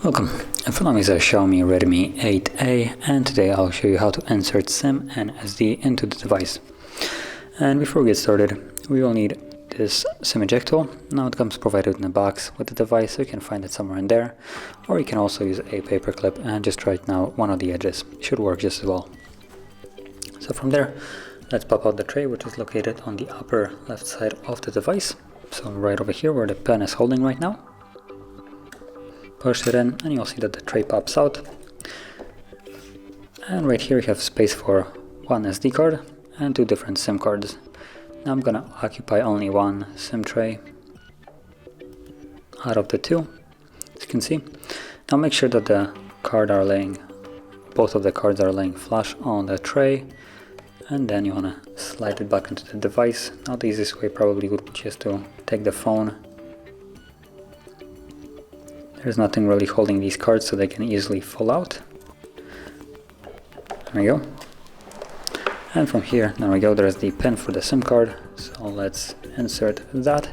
Welcome, my name is Xiaomi Redmi 8A, and today I'll show you how to insert SIM and SD into the device. And before we get started, we will need this SIM eject tool. Now it comes provided in a box with the device, so you can find it somewhere in there, or you can also use a paper clip and just try it now one of the edges. Should work just as well. So from there, let's pop out the tray, which is located on the upper left side of the device. So right over here where the pen is holding right now. Push it in and you'll see that the tray pops out. And right here you have space for one SD card and two different SIM cards. Now I'm gonna occupy only one SIM tray out of the two, as you can see. Now make sure that both of the cards are laying flush on the tray, and then you wanna slide it back into the device. Now the easiest way probably would be just to take the phone. There's nothing really holding these cards, so they can easily fall out. There we go. And from here, there we go, there's the pin for the SIM card. So let's insert that.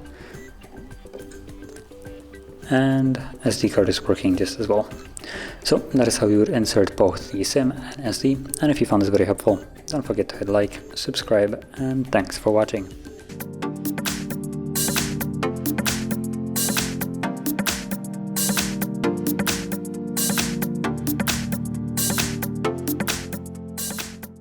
And SD card is working just as well. So that is how you would insert both the SIM and SD. And if you found this video helpful, don't forget to hit like, subscribe, and thanks for watching.